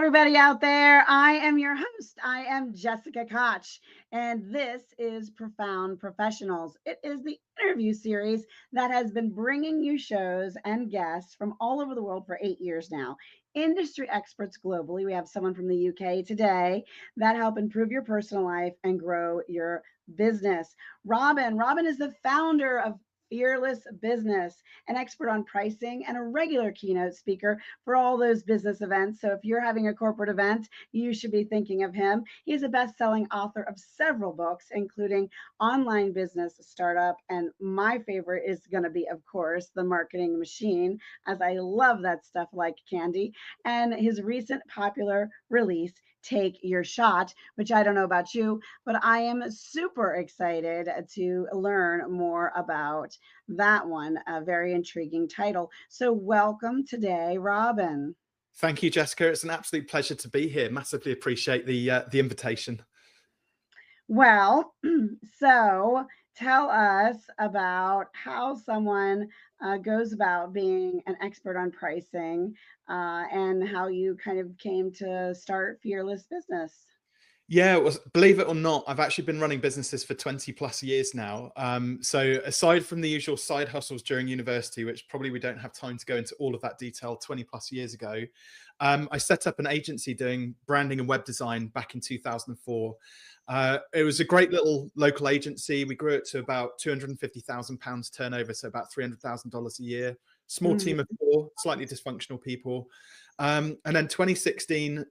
everybody out there. I am your host. I am Jessica Koch, and this is Profound Professionals. It is the interview series that has been bringing you shows and guests from all over the world for 8 years now. Industry experts globally. We have someone from the UK today that help improve your personal life and grow your business. Robin is the founder of Fearless Business, an expert on pricing and a regular keynote speaker for all those business events. So if you're having a corporate event, you should be thinking of him. He's a best-selling author of several books, including Online Business Startup. And my favorite is going to be, of course, The Marketing Machine, as I love that stuff like candy. And his recent popular release, Take Your Shot, which I don't know about you, but I am super excited to learn more about that one. A very intriguing title. So welcome today, Robin. Thank you, Jessica. It's an absolute pleasure to be here. Massively appreciate the invitation. Well, so tell us about how someone goes about being an expert on pricing and how you kind of came to start Fearless Business. Yeah, believe it or not, I've actually been running businesses for 20 plus years now. So aside from the usual side hustles during university, which probably we don't have time to go into all of that detail 20 plus years ago, I set up an agency doing branding and web design back in 2004. It was a great little local agency. We grew it to about £250,000 turnover, so about $300,000 a year. Small team of 4, slightly dysfunctional people. And then 2016,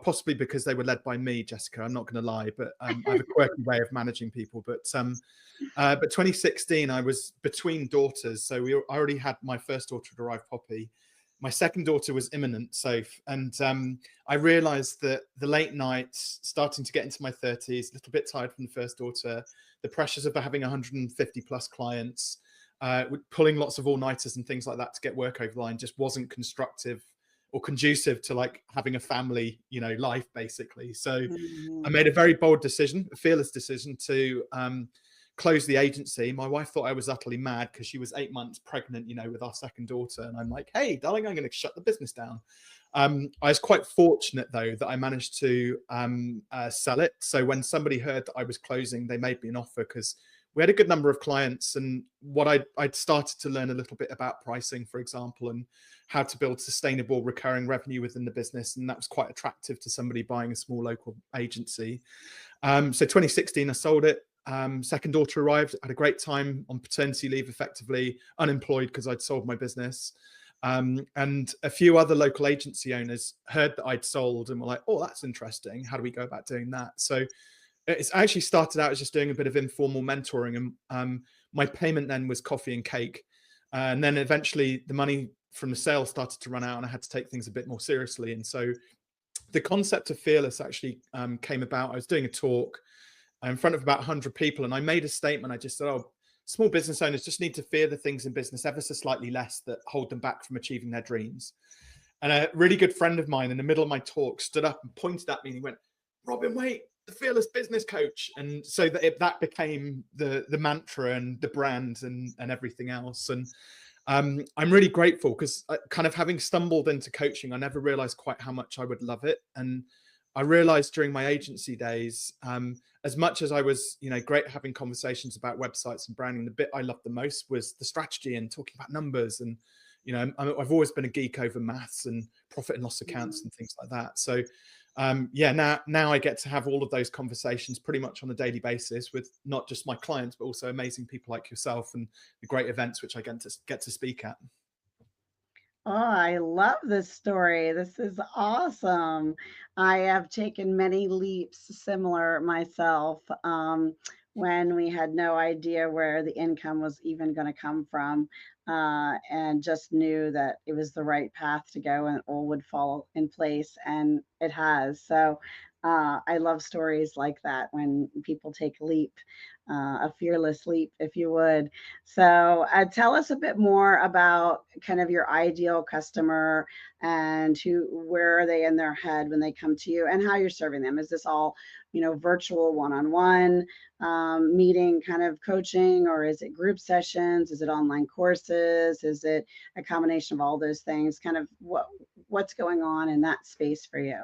possibly because they were led by me, Jessica, I'm not going to lie, but I have a quirky way of managing people. But 2016, I was between daughters. So I already had my first daughter had arrived, Poppy. My second daughter was imminent, Soph. And I realized that the late nights, starting to get into my 30s, a little bit tired from the first daughter, the pressures of having 150 plus clients, pulling lots of all-nighters and things like that to get work over the line just wasn't constructive or conducive to like having a family, life basically. So I made a very bold decision, a fearless decision to close the agency. My wife thought I was utterly mad because she was 8 months pregnant, with our second daughter. And I'm like, hey, darling, I'm going to shut the business down. I was quite fortunate though that I managed to sell it. So when somebody heard that I was closing, they made me an offer because we had a good number of clients, and what I'd started to learn a little bit about pricing, for example, and how to build sustainable recurring revenue within the business. And that was quite attractive to somebody buying a small local agency. So 2016, I sold it. Second daughter arrived, had a great time on paternity leave, effectively unemployed because I'd sold my business. And a few other local agency owners heard that I'd sold and were like, oh, that's interesting. How do we go about doing that? So it's actually started out as just doing a bit of informal mentoring, and my payment then was coffee and cake. And then eventually the money from the sale started to run out and I had to take things a bit more seriously. And so the concept of Fearless actually came about. I was doing a talk in front of about 100 people, and I made a statement. I just said, oh, small business owners just need to fear the things in business ever so slightly less that hold them back from achieving their dreams. And a really good friend of mine in the middle of my talk stood up and pointed at me and he went, Robin Waite, the Fearless Business Coach. And so that became the mantra and the brand and everything else. And I'm really grateful because kind of having stumbled into coaching, I never realized quite how much I would love it. And I realized during my agency days, as much as I was, great having conversations about websites and branding, the bit I loved the most was the strategy and talking about numbers. And, I've always been a geek over maths and profit and loss accounts and things like that. So now I get to have all of those conversations pretty much on a daily basis with not just my clients, but also amazing people like yourself and the great events which I get to speak at. Oh, I love this story. This is awesome. I have taken many leaps similar myself when we had no idea where the income was even going to come from, and just knew that it was the right path to go and all would fall in place, and it has. So I love stories like that when people take a leap, a fearless leap, if you would. So tell us a bit more about kind of your ideal customer and where are they in their head when they come to you and how you're serving them. Is this all, virtual one-on-one meeting kind of coaching, or is it group sessions? Is it online courses? Is it a combination of all those things? Kind of what's going on in that space for you?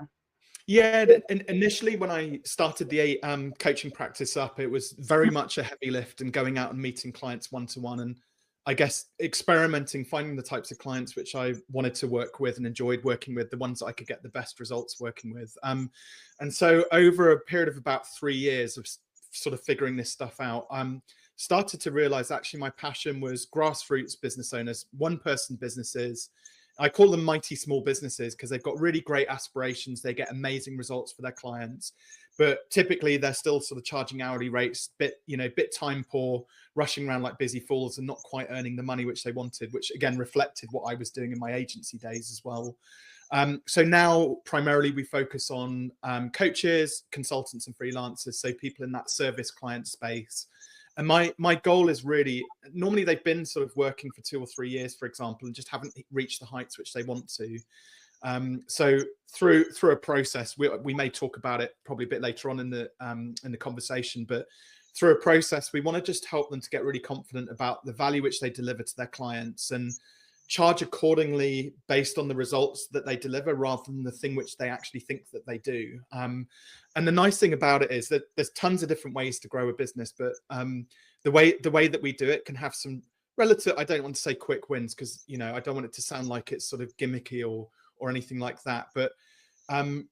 Yeah, and initially when I started the coaching practice up, it was very much a heavy lift and going out and meeting clients one-to-one, and I guess experimenting, finding the types of clients which I wanted to work with and enjoyed working with, the ones that I could get the best results working with. And so over a period of about 3 years of sort of figuring this stuff out, started to realize actually my passion was grassroots business owners, one-person businesses. I call them mighty small businesses because they've got really great aspirations. They get amazing results for their clients, but typically they're still sort of charging hourly rates, bit time poor, rushing around like busy fools and not quite earning the money which they wanted, which again reflected what I was doing in my agency days as well. So now primarily we focus on coaches, consultants and freelancers. So people in that service client space. And my goal is really, normally they've been sort of working for 2 or 3 years, for example, and just haven't reached the heights which they want to. So through a process, we may talk about it probably a bit later on in the conversation, but through a process, we want to just help them to get really confident about the value which they deliver to their clients and charge accordingly based on the results that they deliver rather than the thing which they actually think that they do. And the nice thing about it is that there's tons of different ways to grow a business, but the way that we do it can have some relative, I don't want to say quick wins because, you know, I don't want it to sound like it's sort of gimmicky or anything like that. But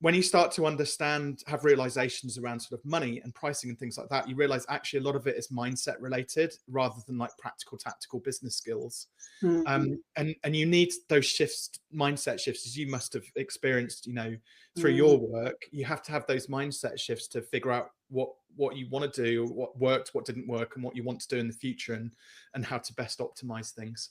when you start to understand, have realizations around sort of money and pricing and things like that, you realize actually a lot of it is mindset related rather than like practical, tactical business skills. Mm-hmm. And you need those shifts, mindset shifts, as you must have experienced, you know, through Mm-hmm. your work. You have to have those mindset shifts to figure out what you want to do, what worked, what didn't work, and what you want to do in the future, and how to best optimize things.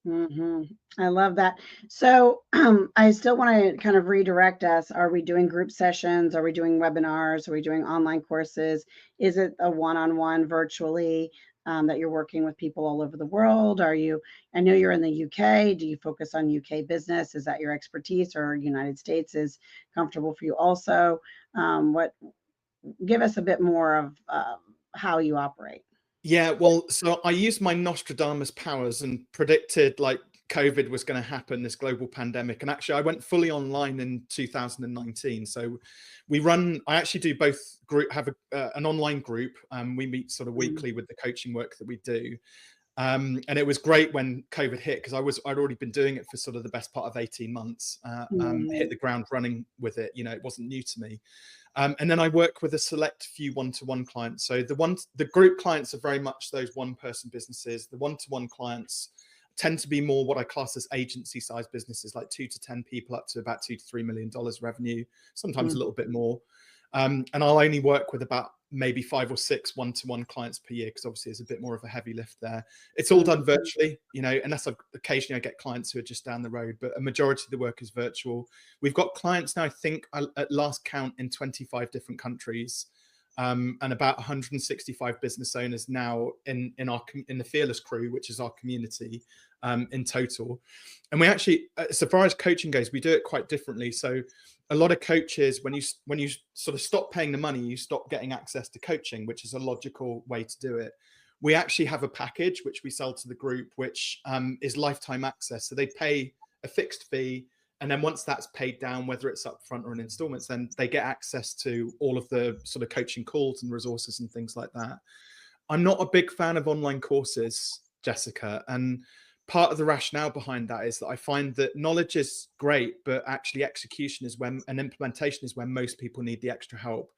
Mm-hmm. I love that. So I still want to kind of redirect us. Are we doing group sessions? Are we doing webinars? Are we doing online courses? Is it a one-on-one virtually that you're working with people all over the world? I know you're in the UK. Do you focus on UK business? Is that your expertise, or United States is comfortable for you also? Give us a bit more of how you operate. Yeah, well, so I used my Nostradamus powers and predicted like COVID was going to happen, this global pandemic. And actually, I went fully online in 2019. So I actually do both have an online group. We meet sort of Mm-hmm. weekly with the coaching work that we do. And it was great when COVID hit because I'd already been doing it for sort of the best part of 18 months, hit the ground running with it. You know, it wasn't new to me. And then I work with a select few one-to-one clients. So the group clients are very much those one-person businesses. The one-to-one clients tend to be more what I class as agency-sized businesses, like 2 to 10 people, up to about $2 to $3 million revenue, sometimes a little bit more. And I'll only work with about maybe 5 or 6 one-to-one clients per year because obviously there's a bit more of a heavy lift there. It's all done virtually, you know, unless occasionally I get clients who are just down the road, but a majority of the work is virtual. We've got clients now, I think at last count, in 25 different countries, and about 165 business owners now in the Fearless crew, which is our community, in total. And we actually, so far as coaching goes, we do it quite differently. So a lot of coaches, when you sort of stop paying the money, you stop getting access to coaching, which is a logical way to do it. We actually have a package which we sell to the group, which is lifetime access. So they pay a fixed fee, and then once that's paid down, whether it's upfront or in installments, then they get access to all of the sort of coaching calls and resources and things like that. I'm not a big fan of online courses, Jessica, and part of the rationale behind that is that I find that knowledge is great, but actually execution is when, and implementation is when most people need the extra help,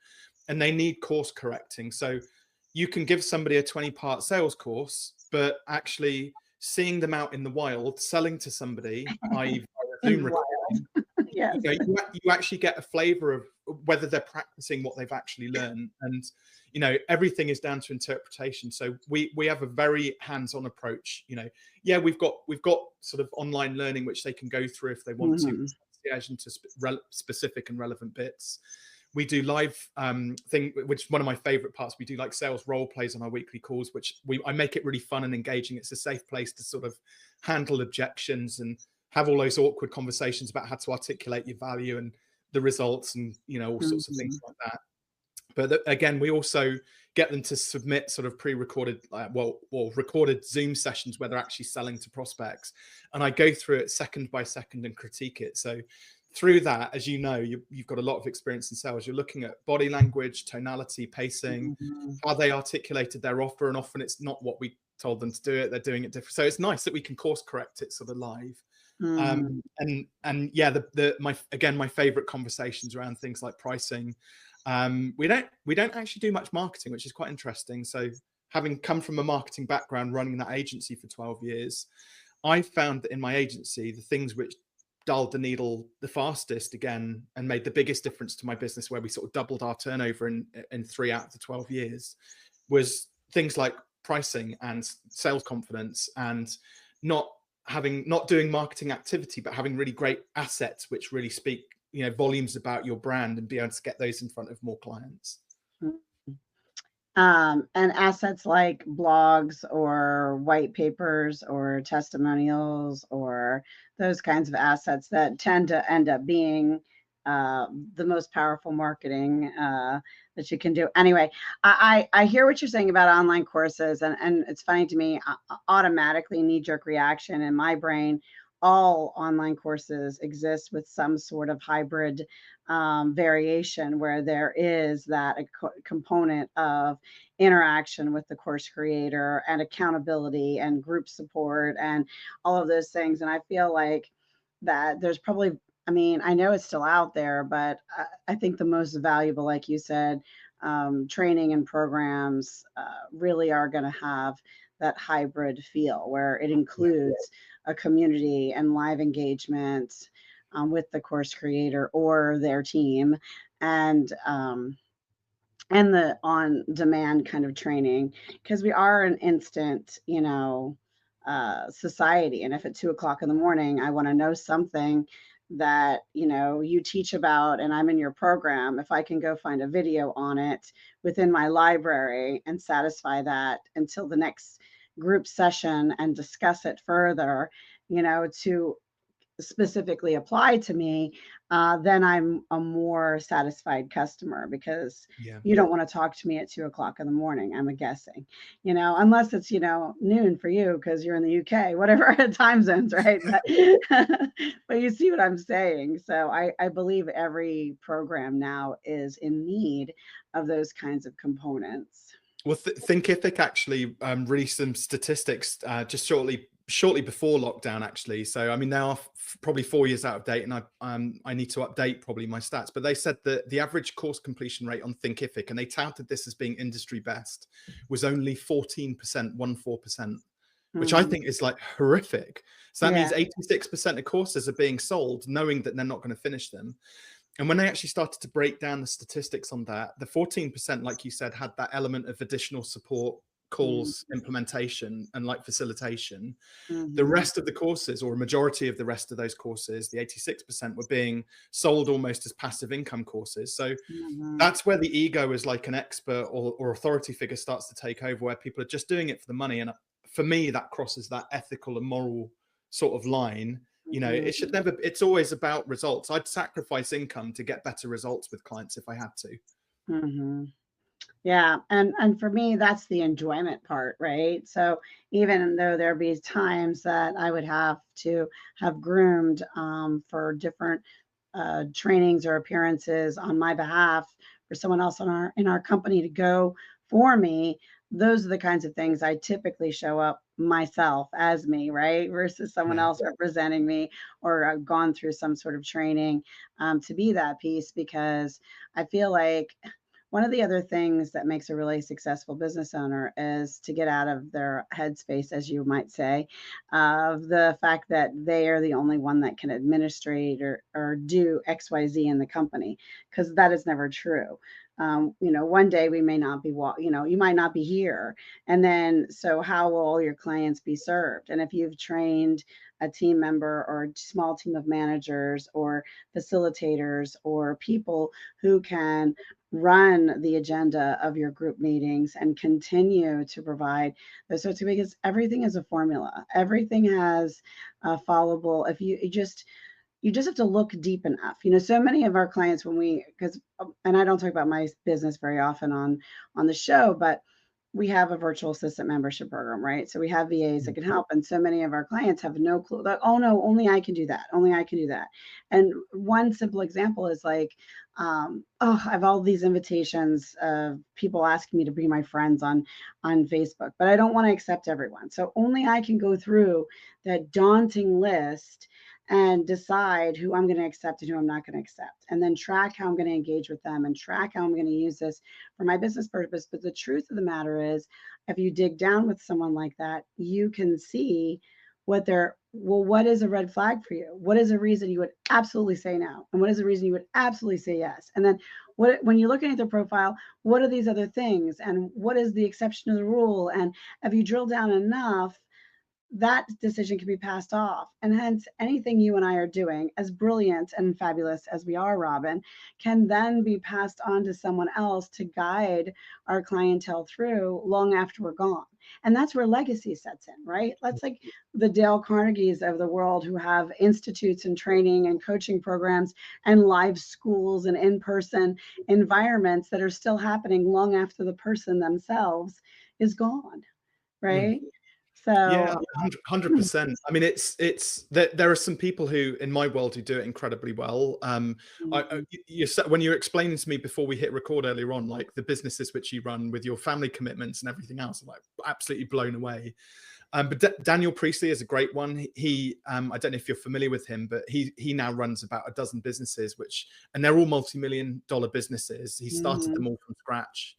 and they need course correcting. So you can give somebody a 20-part sales course, but actually seeing them out in the wild, selling to somebody, i.e. Zoom recording, Yes. you actually get a flavor of whether they're practicing what they've actually learned. And you know, everything is down to interpretation. So we have a very hands-on approach. You know, yeah, we've got sort of online learning which they can go through if they want to, into specific and relevant bits. We do live thing, which is one of my favorite parts. We do like sales role plays on our weekly calls, which I make it really fun and engaging. It's a safe place to sort of handle objections and have all those awkward conversations about how to articulate your value and the results, and you know, all sorts of things like that. But again, we also get them to submit sort of pre-recorded, recorded Zoom sessions where they're actually selling to prospects, and I go through it second by second and critique it. So through that, as you know, you've got a lot of experience in sales. You're looking at body language, tonality, pacing, Mhm. how they articulated their offer, and often it's not what we told them to do it. They're doing it different. So it's nice that we can course correct it sort of live. Mhm. And yeah, my favorite conversations around things like pricing. We don't actually do much marketing, which is quite interesting. So having come from a marketing background, running that agency for 12 years, I found that in my agency, the things which dulled the needle the fastest again and made the biggest difference to my business, where we sort of doubled our turnover in 3 out of the 12 years, was things like pricing and sales confidence, and not doing marketing activity, but having really great assets which really speak, volumes about your brand, and be able to get those in front of more clients. Mhm. And assets like blogs or white papers or testimonials or those kinds of assets that tend to end up being uh, the most powerful marketing that you can do. Anyway, I hear what you're saying about online courses, and it's funny to me, automatically knee jerk reaction in my brain. All online courses exist with some sort of hybrid variation where there is that component of interaction with the course creator and accountability and group support and all of those things. And I feel like that there's probably, I mean, I know it's still out there, but I think the most valuable, like you said, training and programs really are going to have that hybrid feel where it Yeah. includes a community and live engagement with the course creator or their team, and the on demand kind of training, because we are an instant, society. And if at 2 o'clock in the morning I want to know something that you teach about and I'm in your program, if I can go find a video on it within my library and satisfy that until the next group session and discuss it further, to specifically apply to me, then I'm a more satisfied customer, because Yeah. you don't want to talk to me at 2 o'clock in the morning. I'm guessing, unless it's, noon for you because you're in the UK, whatever time zones, right? But, but you see what I'm saying. So I believe every program now is in need of those kinds of components. Well, Thinkific actually released some statistics just shortly before lockdown, actually. So I mean, they are probably 4 years out of date, and I need to update probably my stats. But they said that the average course completion rate on Thinkific, and they touted this as being industry best, was only 14%, 14%, which I Mhm. think is like horrific. So that Yeah. means 86% of courses are being sold knowing that they're not going to finish them. And when they actually started to break down the statistics on that, the 14%, like you said, had that element of additional support, calls, Mhm. implementation, and like facilitation. The Mhm. rest of the courses, or a majority of the rest of those courses, the 86%, were being sold almost as passive income courses. So Mhm. that's where the ego as like an expert or authority figure starts to take over, where people are just doing it for the money. And for me, that crosses that ethical and moral sort of line. It should Mhm. never, it's always about results. I'd sacrifice income to get better results with clients if I had to. Mhm. Yeah, and for me, that's the enjoyment part, right? So even though there be times that I would have to have groomed for different trainings or appearances on my behalf for someone else in our company to go for me, those are the kinds of things I typically show up myself as me, right? Versus someone Yeah. else representing me, or I've gone through some sort of training to be that piece, because I feel like one of the other things that makes a really successful business owner is to get out of their headspace, as you might say, of the fact that they are the only one that can administrate or do XYZ in the company, because that is never true. One day we may not be, you might not be here. And then, so how will all your clients be served? And if you've trained a team member or a small team of managers or facilitators or people who can run the agenda of your group meetings and continue to provide those sorts of, because everything is a formula. Everything has a followable. If you just have to look deep enough. So many of our clients, when we, because and I don't talk about my business very often on the show, but we have a virtual assistant membership program, right? So we have VAs that can help. And so many of our clients have no clue, like, oh no, only I can do that. Only I can do that. And one simple example is like, oh, I have all these invitations of people asking me to be my friends on Facebook, but I don't want to accept everyone. So only I can go through that daunting list and decide who I'm going to accept and who I'm not going to accept, and then track how I'm going to engage with them and track how I'm going to use this for my business purpose. But the truth of the matter is, if you dig down with someone like that, you can see what is a red flag for you? What is a reason you would absolutely say no? And what is a reason you would absolutely say yes? And then when you're looking at their profile, what are these other things? And what is the exception to the rule? And if you drill down enough, that decision can be passed off. And hence, anything you and I are doing, as brilliant and fabulous as we are, Robin, can then be passed on to someone else to guide our clientele through long after we're gone. And that's where legacy sets in, right? Let's like the Dale Carnegies of the world who have institutes and training and coaching programs and live schools and in-person environments that are still happening long after the person themselves is gone, Mm. right? Yeah, So 100%. I mean, it's there are some people who in my world who do it incredibly well. You said when you were explaining to me before we hit record earlier on, like the businesses which you run with your family commitments and everything else, I'm like absolutely blown away. But Daniel Priestley is a great one. He I don't know if you're familiar with him, but he now runs about a dozen businesses, and they're all multi-million-dollar businesses. He started them all from scratch,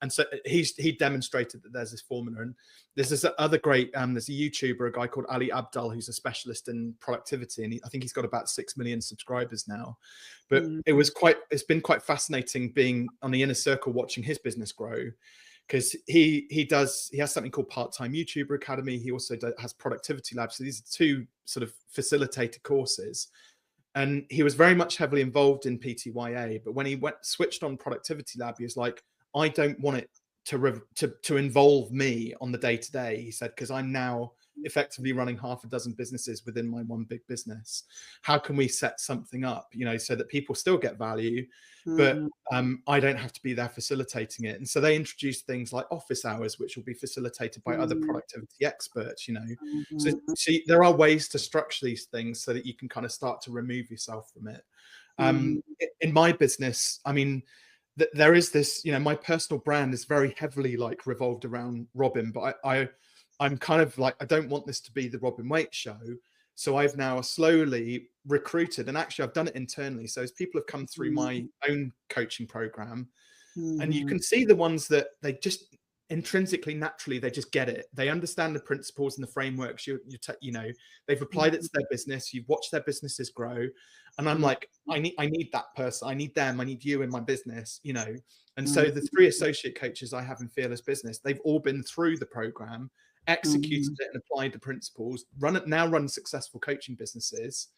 and so he demonstrated that there's this formula. And there's this other great there's a YouTuber, a guy called Ali Abdal, who's a specialist in productivity, and I think he's got about 6 million subscribers now. But it's been quite fascinating being on the inner circle watching his business grow, because he has something called Part-Time YouTuber Academy. He also has Productivity Labs. So these are two sort of facilitated courses. And he was very much heavily involved in PTYA. But when he switched on Productivity Lab, he was like, I don't want it to involve me on the day-to-day, he said, because I'm now effectively running half a dozen businesses within my one big business. How can we set something up, so that people still get value, but I don't have to be there facilitating it? And so they introduced things like office hours, which will be facilitated by other productivity experts, So there are ways to structure these things so that you can kind of start to remove yourself from it. In my business, I mean, there is this, my personal brand is very heavily like revolved around Robin, but I'm kind of like, I don't want this to be the Robin Waite show. So I've now slowly recruited, and actually I've done it internally. So as people have come through my own coaching program, and you can see the ones that they just intrinsically, naturally, they just get it. They understand the principles and the frameworks. They've applied it to their business. You've watched their businesses grow. And I'm like, I need that person. I need them. I need you in my business, And so the 3 associate coaches I have in Fearless Business, they've all been through the program, executed it and applied the principles, run successful coaching businesses.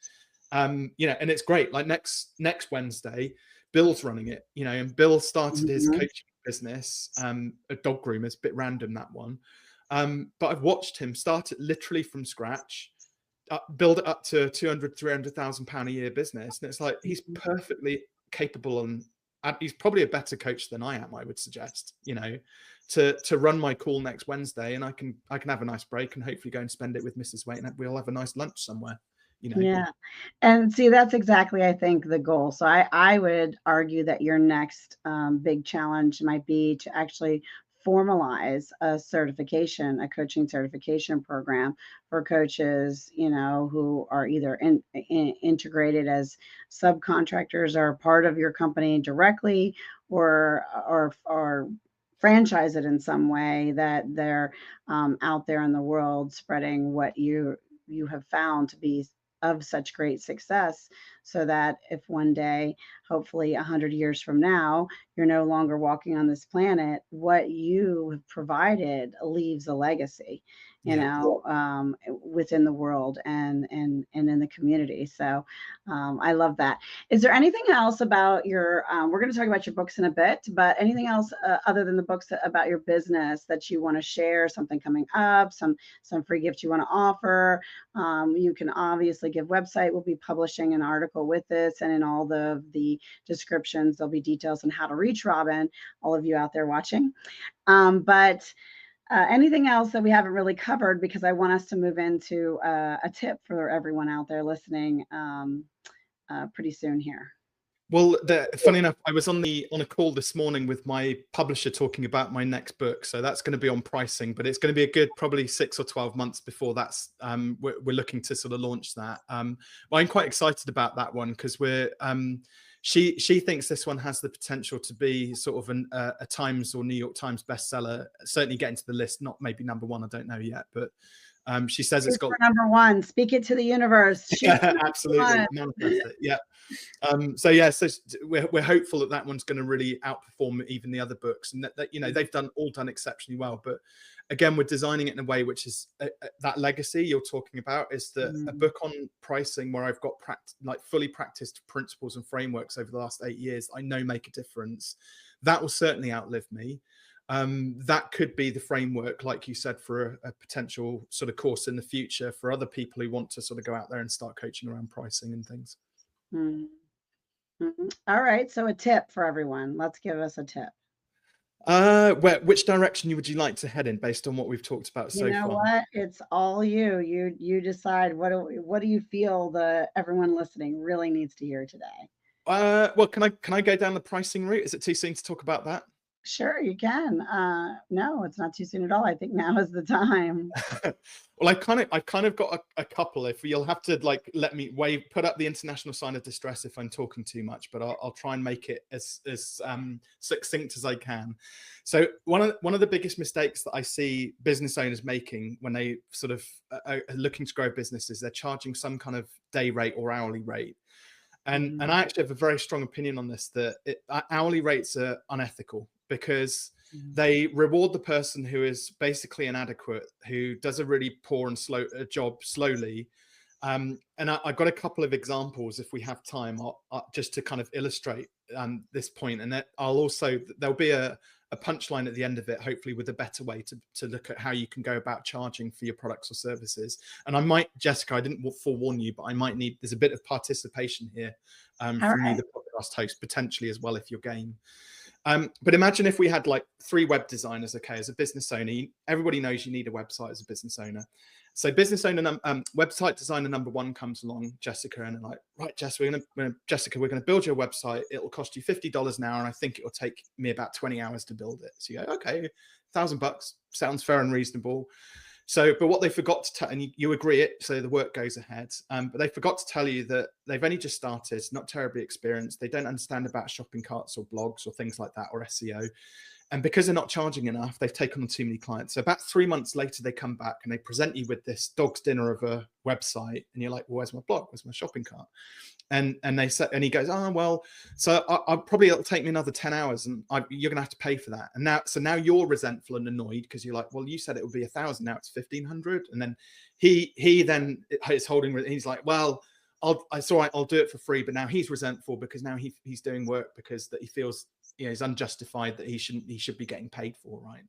And it's great. Like next Wednesday, Bill's running it, and Bill started his coaching business, a dog groomer. It's a bit random, that one. But I've watched him start it literally from scratch, build it up to £200,000-300,000 a year business. And it's like, he's perfectly capable, and he's probably a better coach than I am, I would suggest, to run my call next Wednesday, and I can have a nice break and hopefully go and spend it with Mrs. Waite, and we'll have a nice lunch somewhere. Yeah. And see, that's exactly, I think, the goal. So I would argue that your next big challenge might be to actually formalize a coaching certification program for coaches, who are either integrated as subcontractors or part of your company directly, or franchise it in some way, that they're out there in the world spreading what you have found to be of such great success, so that if one day, hopefully 100 years from now, you're no longer walking on this planet, what you have provided leaves a legacy. within the world and in the community. So I love that. Is there anything else about your, we're going to talk about your books in a bit, but anything else other than the books about your business that you want to share, something coming up, some free gifts you want to offer? You can obviously give website. We'll be publishing an article with this, and in all the descriptions, there'll be details on how to reach Robin, all of you out there watching. But anything else that we haven't really covered, because I want us to move into a tip for everyone out there listening pretty soon here. Well, funny enough, I was on a call this morning with my publisher talking about my next book. So that's going to be on pricing, but it's going to be a good probably 6 or 12 months before that's we're looking to sort of launch that. Well, I'm quite excited about that one because she thinks this one has the potential to be sort of a Times or New York Times bestseller, certainly getting to the list, not maybe number one, I don't know yet, but she says it's got number one. Speak it to the universe. Yeah, absolutely, manifest it. Yeah. So we're hopeful that one's going to really outperform even the other books, and that they've all done exceptionally well. But again, we're designing it in a way which is that legacy you're talking about is that a book on pricing where I've got fully practiced principles and frameworks over the last 8 years, I know make a difference. That will certainly outlive me. That could be the framework, like you said, for a potential sort of course in the future for other people who want to sort of go out there and start coaching around pricing and things. All right, so a tip for everyone. Let's give us a tip. Which direction would you like to head in based on what we've talked about so far? You know what? It's all you. You decide. What do you feel everyone listening really needs to hear today? Well, can I go down the pricing route? Is it too soon to talk about that? Sure, you can. No, it's not too soon at all. I think now is the time. Well, I've kind of got a couple. If you'll have to let me put up the international sign of distress if I'm talking too much, but I'll try and make it as succinct as I can. So one of the biggest mistakes that I see business owners making when they sort of are looking to grow businesses, they're charging some kind of day rate or hourly rate. And I actually have a very strong opinion on this, that hourly rates are unethical because they reward the person who is basically inadequate, who does a really poor and slow job slowly. And I've got a couple of examples, if we have time, just to kind of illustrate this point. And there'll be a punchline at the end of it, hopefully with a better way to look at how you can go about charging for your products or services. And I might, Jessica, I didn't forewarn you, but there's a bit of participation here from you, the podcast host, potentially as well, if you're game. But imagine if we had 3 web designers, as a business owner. Everybody knows you need a website as a business owner. So website designer number 1 comes along, Jessica, and they're like, right, Jess, we're going to build your website. It'll cost you $50 an hour, and I think it will take me about 20 hours to build it. So you go, okay, $1,000 sounds fair and reasonable. So, but what they forgot to tell, and you agree it, so the work goes ahead. But they forgot to tell you that they've only just started, not terribly experienced. They don't understand about shopping carts or blogs or things like that, or SEO. And because they're not charging enough, they've taken on too many clients. So about 3 months later, they come back and they present you with this dog's dinner of a website. And you're like, well, where's my blog? Where's my shopping cart? And they say, and he goes, oh, well, so it'll take me another 10 hours and you're going to have to pay for that. And now you're resentful and annoyed because you're like, well, you said it would be 1,000. Now it's 1,500. And then he then is he's like, well, it's all right, I'll do it for free. But now he's resentful because now he's doing work because that he feels, is unjustified, that he should be getting paid for. Right.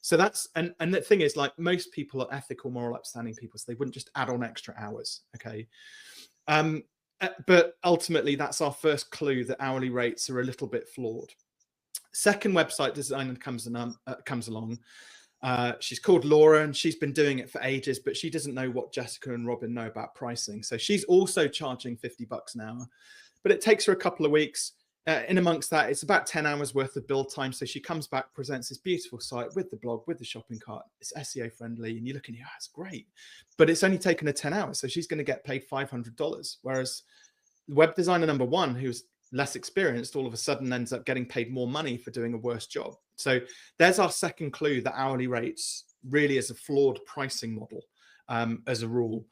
So that's, and the thing is, most people are ethical, moral, upstanding people, so they wouldn't just add on extra hours. Okay. But ultimately, that's our first clue that hourly rates are a little bit flawed. Second website designer comes along. She's called Laura, and she's been doing it for ages, but she doesn't know what Jessica and Robin know about pricing. So she's also charging $50 an hour, but it takes her a couple of weeks. In amongst that, it's about 10 hours worth of build time. So she comes back, presents this beautiful site with the blog, with the shopping cart. It's SEO friendly, and you're looking, yeah, it's great. But it's only taken her 10 hours. So she's going to get paid $500. Whereas web designer number 1, who's less experienced, all of a sudden ends up getting paid more money for doing a worse job. So there's our second clue that hourly rates really is a flawed pricing model as a rule.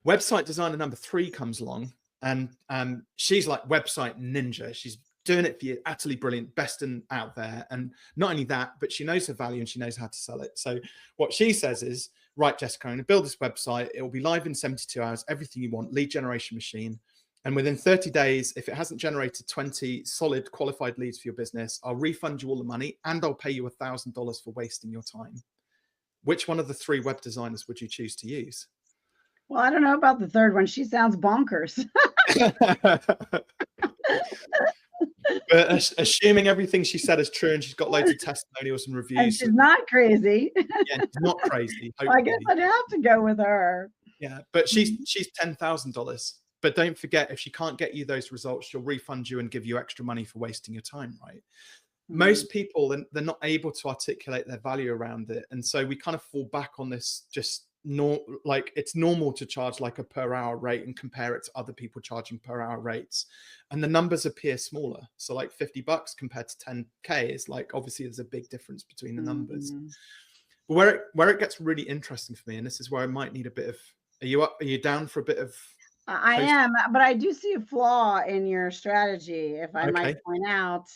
Website designer number 3 comes along. And she's like website ninja. She's doing it for you, utterly brilliant, best out there. And not only that, but she knows her value and she knows how to sell it. So what she says is, right, Jessica, I'm going to build this website. It will be live in 72 hours, everything you want, lead generation machine. And within 30 days, if it hasn't generated 20 solid qualified leads for your business, I'll refund you all the money and I'll pay you $1,000 for wasting your time. Which one of the 3 web designers would you choose to use? Well, I don't know about the third one. She sounds bonkers. But assuming everything she said is true and she's got loads of testimonials and And reviews. she's not crazy. Yeah, she's not crazy. I guess I'd have to go with her. Yeah, but she's $10,000. But don't forget, if she can't get you those results, she'll refund you and give you extra money for wasting your time, right? Most people, they're not able to articulate their value around it. And so we kind of fall back on this like it's normal to charge like a per hour rate and compare it to other people charging per hour rates. And the numbers appear smaller. So like $50 compared to 10K is like, obviously there's a big difference between the numbers. But where it gets really interesting for me, and this is where I might need a bit of, are you down for a bit of? I am, but I do see a flaw in your strategy, if I might Okay. point out,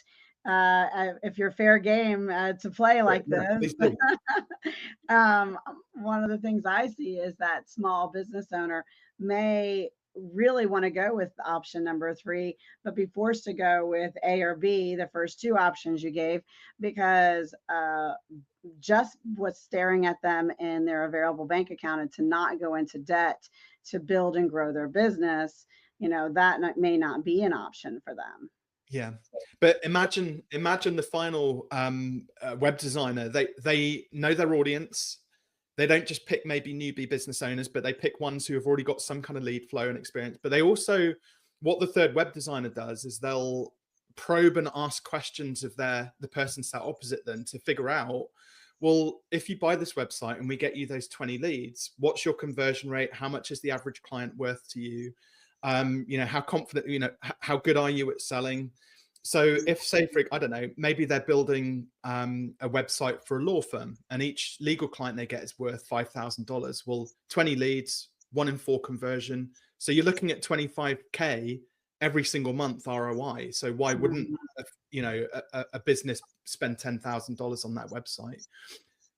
if you're fair game to play like this. One of the things I see is that small business owner may really want to go with option number 3, but be forced to go with A or B, the first 2 options you gave, because just what's staring at them in their available bank account and to not go into debt to build and grow their business, that may not be an option for them. Yeah, but imagine the final web designer. They know their audience. They don't just pick maybe newbie business owners, but they pick ones who have already got some kind of lead flow and experience. But they also, what the third web designer does is they'll probe and ask questions of the person sat opposite them to figure out, well, if you buy this website and we get you those 20 leads, what's your conversion rate? How much is the average client worth to you? How confident, how good are you at selling? So if, say, I don't know, maybe they're building a website for a law firm and each legal client they get is worth $5,000. Well, 20 leads, 1 in 4 conversion. So you're looking at 25K every single month ROI. So why wouldn't, a business spend $10,000 on that website?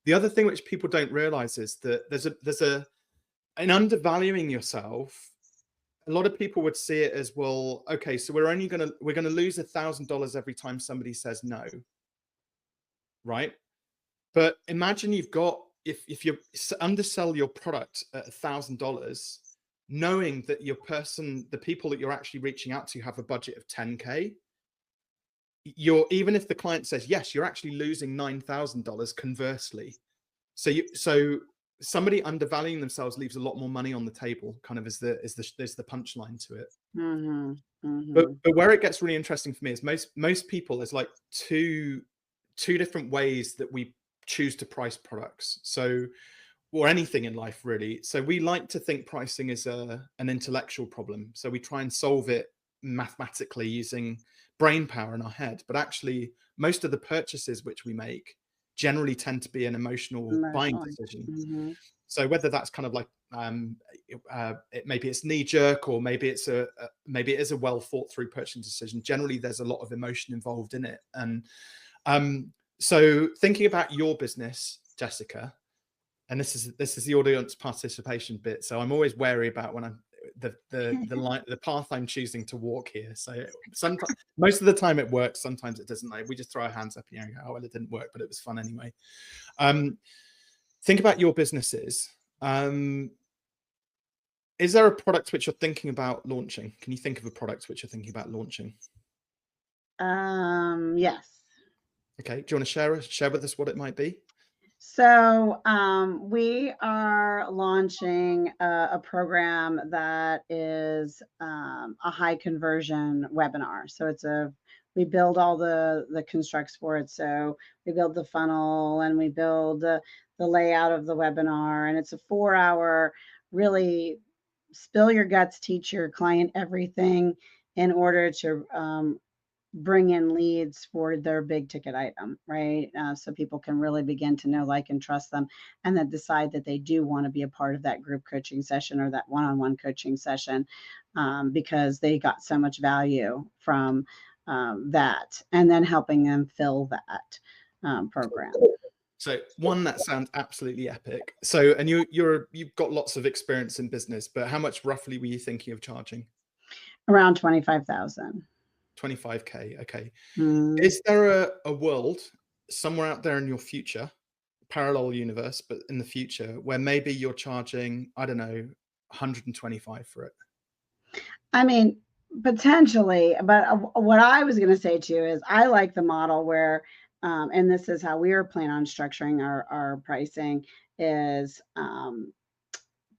The other thing which people don't realize is that there's an undervaluing yourself. A lot of people would see it as, well, okay, so we're going to lose $1,000 every time somebody says no, right? But imagine if you undersell your product at $1,000, knowing that the people that you're actually reaching out to have a budget of 10K, even if the client says yes, you're actually losing $9,000 conversely. So somebody undervaluing themselves leaves a lot more money on the table, kind of is the punchline to it. But where it gets really interesting for me is most people, there's like two different ways that we choose to price products. So, or anything in life really. So we like to think pricing is an intellectual problem. So we try and solve it mathematically using brain power in our head. But actually, most of the purchases which we make generally tend to be an emotional buying decision. So whether that's kind of like maybe it's knee jerk, or maybe it is a well thought through purchasing decision. Generally, there's a lot of emotion involved in it. And so thinking about your business, Jessica, and this is the audience participation bit. So I'm always wary about when I'm the path I'm choosing to walk here. So sometimes, most of the time it works, sometimes it doesn't. We just throw our hands up and go, oh well, it didn't work, but it was fun anyway. Think about your businesses. Is there a product which you're thinking about launching? Can you think of a product which you're thinking about launching? Yes. Okay, do you want to share with us what it might be? So we are launching a program that is a high conversion webinar. So we build all the constructs for it. So we build the funnel and we build the layout of the webinar, and it's a 4-hour, really spill your guts, teach your client everything in order to bring in leads for their big ticket item, right? So people can really begin to know, like, and trust them, and then decide that they do want to be a part of that group coaching session or that one-on-one coaching session, because they got so much value from that, and then helping them fill that program. So one, that sounds absolutely epic. So, and you've got lots of experience in business, but how much roughly were you thinking of charging? Around 25,000. 25K. Okay. Mm. Is there a world somewhere out there in your future, parallel universe, but in the future, where maybe you're charging, I don't know, 125 for it? I mean, potentially, but what I was going to say to you is I like the model where, and this is how we are planning on structuring our pricing is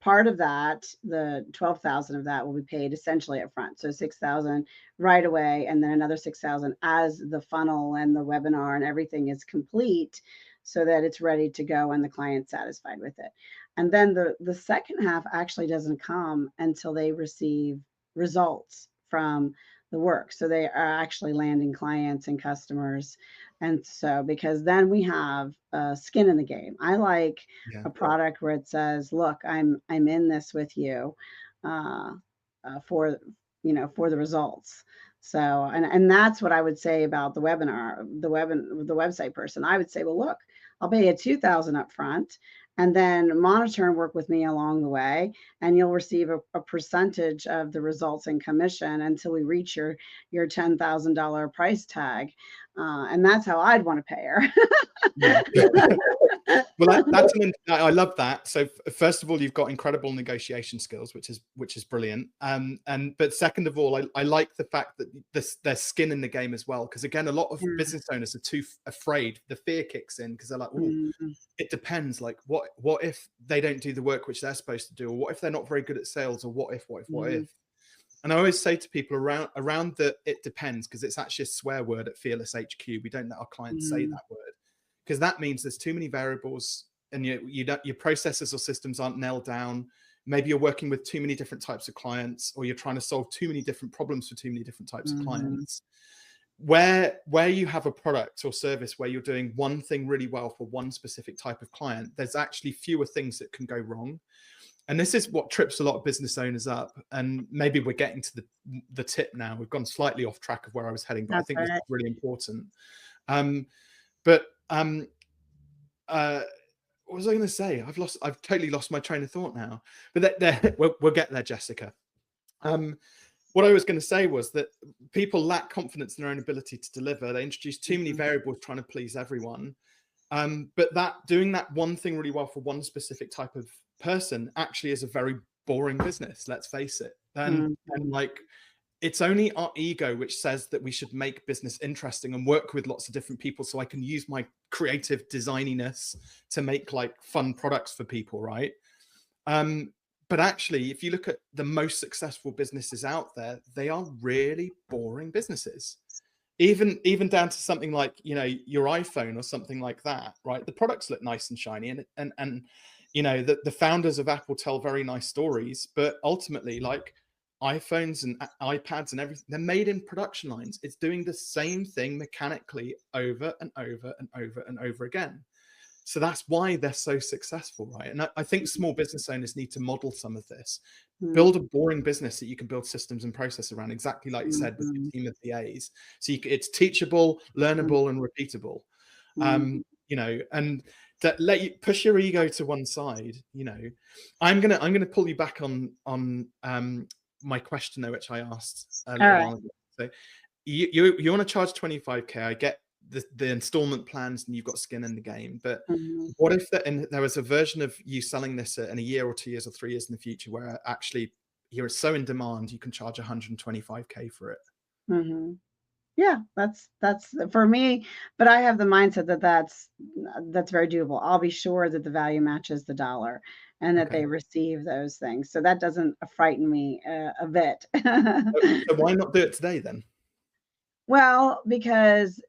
part of that, the 12,000 of that will be paid essentially up front. So 6,000 right away, and then another 6,000 as the funnel and the webinar and everything is complete so that it's ready to go and the client's satisfied with it. And then the second half actually doesn't come until they receive results from the work. So they are actually landing clients and customers. And so, because then we have skin in the game. I like Yeah. a product where it says, "Look, I'm in this with you for for the results." So, and that's what I would say about the webinar, the website person. I would say, "Well, look, I'll pay you 2,000 up front, and then monitor and work with me along the way, and you'll receive a percentage of the results and commission until we reach your $10,000 price tag." And that's how I'd want to pay her. Yeah. Well, I love that. So first of all, you've got incredible negotiation skills, which is brilliant. But second of all, I like the fact that there's skin in the game as well. Because again, a lot of business owners are too afraid. The fear kicks in because they're like, oh, it depends. Like, what if they don't do the work which they're supposed to do, or what if they're not very good at sales, or what if? And I always say to people around the it depends, because it's actually a swear word at Fearless HQ. We don't let our clients say that word, because that means there's too many variables and your processes or systems aren't nailed down. Maybe you're working with too many different types of clients, or you're trying to solve too many different problems for too many different types of clients. Where you have a product or service where you're doing one thing really well for one specific type of client, there's actually fewer things that can go wrong. And this is what trips a lot of business owners up. And maybe we're getting to the tip now. We've gone slightly off track of where I was heading, but I think this is really important. What was I going to say? I've totally lost my train of thought now. But we'll get there, Jessica. What I was going to say was that people lack confidence in their own ability to deliver. They introduce too many variables trying to please everyone. But doing that one thing really well for one specific type of person actually is a very boring business. Let's face it. And like, it's only our ego which says that we should make business interesting and work with lots of different people, so I can use my creative designiness to make like fun products for people, right? But actually, if you look at the most successful businesses out there, they are really boring businesses. Even down to something like, your iPhone or something like that, right? The products look nice and shiny, and the founders of Apple tell very nice stories, but ultimately, like, iPhones and iPads and everything, they're made in production lines. It's doing the same thing mechanically over and over and over and over again. So that's why they're so successful, right? And I think small business owners need to model some of this. Build a boring business that you can build systems and process around, exactly like you said, with your team of VAs. So it's teachable, learnable, and repeatable. And to let you push your ego to one side. I'm gonna pull you back on my question though, which I asked a little while ago. So you want to charge 25K? I get the installment plans, and you've got skin in the game. But what if there was a version of you selling this in a year or 2 years or 3 years in the future, where actually you're so in demand you can charge 125K for it? Yeah, that's for me. But I have the mindset that that's very doable. I'll be sure that the value matches the dollar, and that they receive those things. So that doesn't frighten me a bit. So why not do it today then? Well, because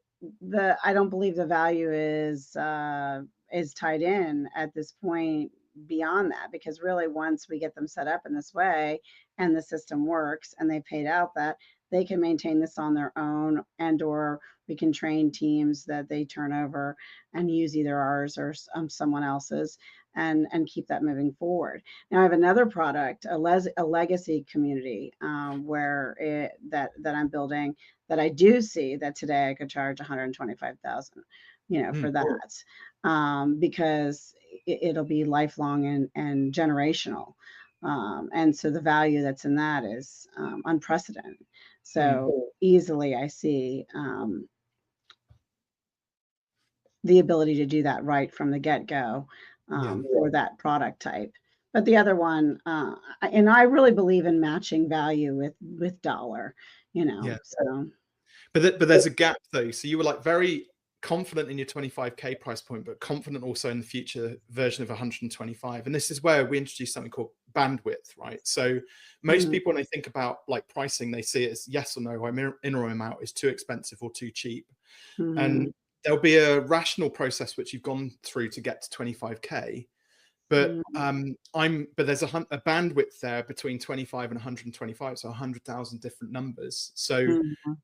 I don't believe the value is tied in at this point beyond that, because really once we get them set up in this way and the system works and they paid out, that they can maintain this on their own, and or we can train teams that they turn over and use either ours or someone else's, and keep that moving forward. Now I have another product, a legacy community, that I'm building, that I do see that today I could charge 125,000, for that, because it'll be lifelong and generational. And so the value that's in that is unprecedented. So easily I see the ability to do that right from the get-go, for that product type. But the other one, and I really believe in matching value with dollar, Yeah. so. But there's a gap though. So you were like very confident in your 25K price point, but confident also in the future version of 125. And this is where we introduce something called bandwidth, right? So most people, when they think about like pricing, they see it as yes or no, I'm in or I'm out, is too expensive or too cheap. And there'll be a rational process which you've gone through to get to 25K. But but there's a bandwidth there between 25 and 125, so 100,000 different numbers. So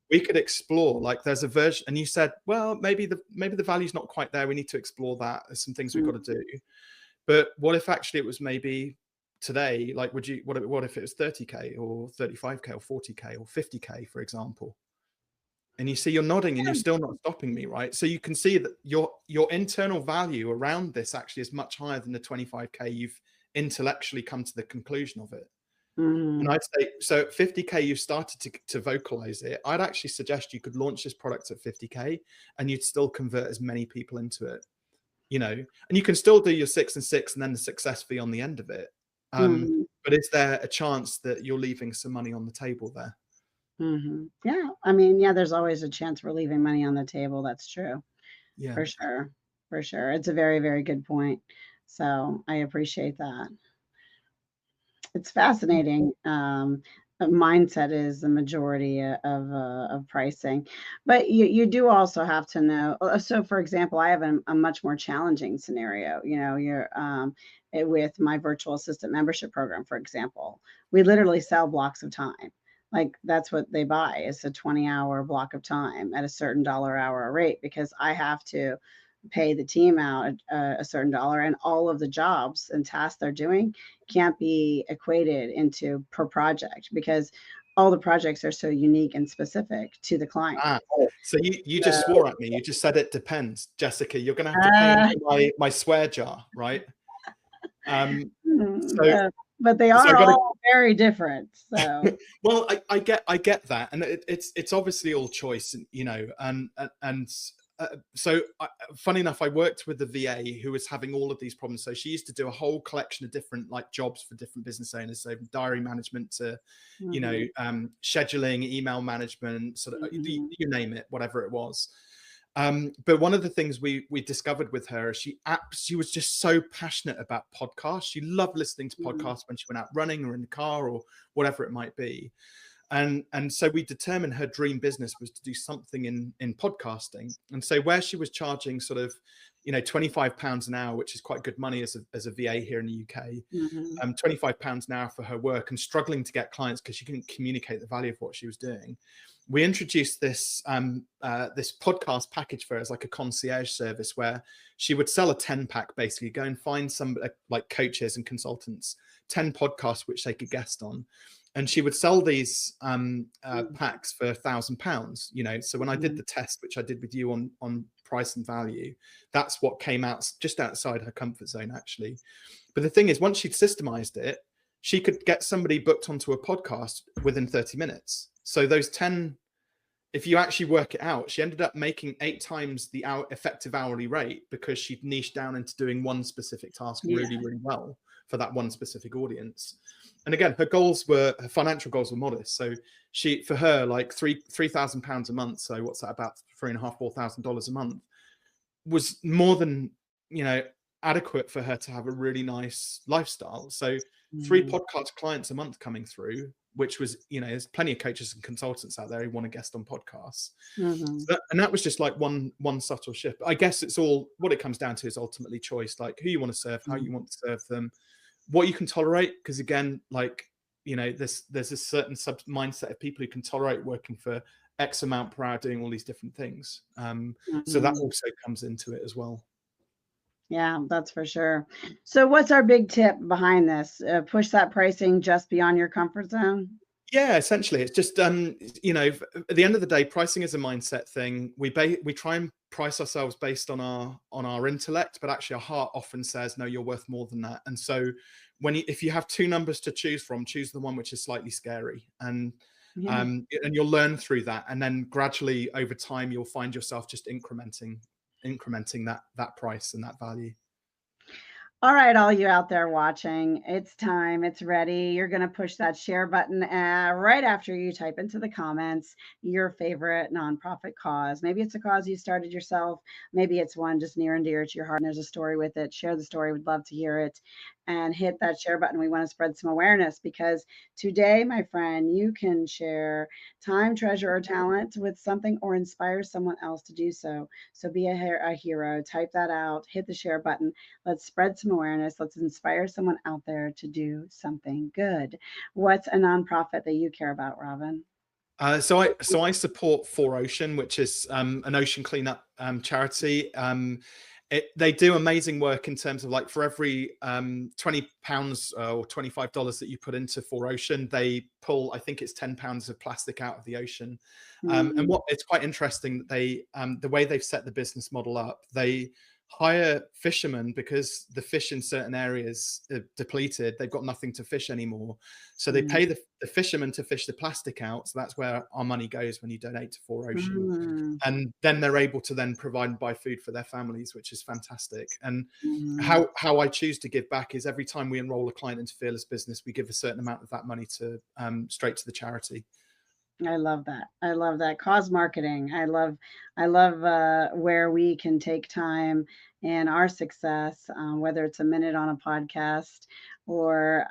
we could explore, like there's a version, and you said, well, maybe the value's not quite there. We need to explore that. There's some things we've got to do. But what if actually it was maybe today, like what if it was 30K or 35K or 40K or 50K, for example? And you see, you're nodding and you're still not stopping me, right? So you can see that your internal value around this actually is much higher than the 25K you've intellectually come to the conclusion of it. And I'd say, so at 50K, you've started to vocalize it. I'd actually suggest you could launch this product at 50K and you'd still convert as many people into it, and you can still do your 6 and 6 and then the success fee on the end of it. But is there a chance that you're leaving some money on the table there? Yeah, I mean, yeah, there's always a chance we're leaving money on the table. That's true. Yeah. For sure. For sure. It's a very, very good point. So I appreciate that. It's fascinating. Mindset is the majority of pricing, but you do also have to know. So, for example, I have a much more challenging scenario. You're with my virtual assistant membership program, for example, we literally sell blocks of time. Like that's what they buy, is a 20-hour block of time at a certain dollar hour rate, because I have to pay the team out a certain dollar, and all of the jobs and tasks they're doing can't be equated into per project, because all the projects are so unique and specific to the client. So you just swore at me. You just said it depends, Jessica. You're going to have to pay into my swear jar, right? But they are all very different. So well, I get that, and it's obviously all choice, and so funny enough, I worked with the VA who was having all of these problems. So she used to do a whole collection of different like jobs for different business owners, so diary management to scheduling, email management, sort of you name it, whatever it was. But one of the things we discovered with her, she was just so passionate about podcasts. She loved listening to podcasts when she went out running or in the car or whatever it might be. And so we determined her dream business was to do something in podcasting. And so where she was charging sort of, £25 an hour, which is quite good money as a VA here in the UK, £25 an hour for her work, and struggling to get clients because she couldn't communicate the value of what she was doing. We introduced this this podcast package for her as like a concierge service, where she would sell a 10-pack, basically go and find some like coaches and consultants, 10 podcasts which they could guest on. And she would sell these packs for £1,000, So when I did the test, which I did with you on price and value, that's what came out just outside her comfort zone, actually. But the thing is, once she'd systemized it, she could get somebody booked onto a podcast within 30 minutes. So those 10, if you actually work it out, she ended up making 8 times the effective hourly rate, because she'd niched down into doing one specific task really, really well for that one specific audience. And again, her financial goals were modest. So for her, like £3,000 a month. So what's that, about $3,500, $4,000 a month, was more than, adequate for her to have a really nice lifestyle. So 3 podcast clients a month coming through, which was, there's plenty of coaches and consultants out there who want to guest on podcasts. So that was just like one subtle shift. I guess it's all, what it comes down to is ultimately choice, like who you want to serve, how you want to serve them, what you can tolerate. Because again, like, there's a certain mindset of people who can tolerate working for X amount per hour doing all these different things. So that also comes into it as well. Yeah, that's for sure. So, what's our big tip behind this? Push that pricing just beyond your comfort zone. Yeah, essentially, it's just at the end of the day, pricing is a mindset thing. We try and price ourselves based on our intellect, but actually, our heart often says, "No, you're worth more than that." And so, if you have two numbers to choose from, choose the one which is slightly scary, Yeah. and you'll learn through that, and then gradually over time, you'll find yourself just incrementing that price and that value. All right, all you out there watching, it's time. It's ready. You're going to push that share button right after you type into the comments your favorite nonprofit cause. Maybe it's a cause you started yourself. Maybe it's one just near and dear to your heart and there's a story with it. Share the story. We'd love to hear it. And hit that share button. We want to spread some awareness because today, my friend, you can share time, treasure, or talent with something or inspire someone else to do so. So be a hero. Type that out. Hit the share button. Let's spread some awareness. Let's inspire someone out there to do something good. What's a nonprofit that you care about, Robin? So I support For Ocean, which is an ocean cleanup charity. They do amazing work in terms of, like, for every £20 or $25 that you put into For Ocean, they pull, I think it's £10 of plastic out of the ocean. And Mm, what it's quite interesting that the way they've set the business model up, they hire fishermen because the fish in certain areas are depleted. They've got nothing to fish anymore. So they mm, pay the fishermen to fish the plastic out. So that's where our money goes when you donate to For Ocean. mm, And then they're able to then provide and buy food for their families, which is fantastic. And mm. how I choose to give back is every time we enroll a client into Fearless Business, we give a certain amount of that money to straight to the charity. I love that. I love that. Cause marketing. I love where we can take time in our success, whether it's a minute on a podcast or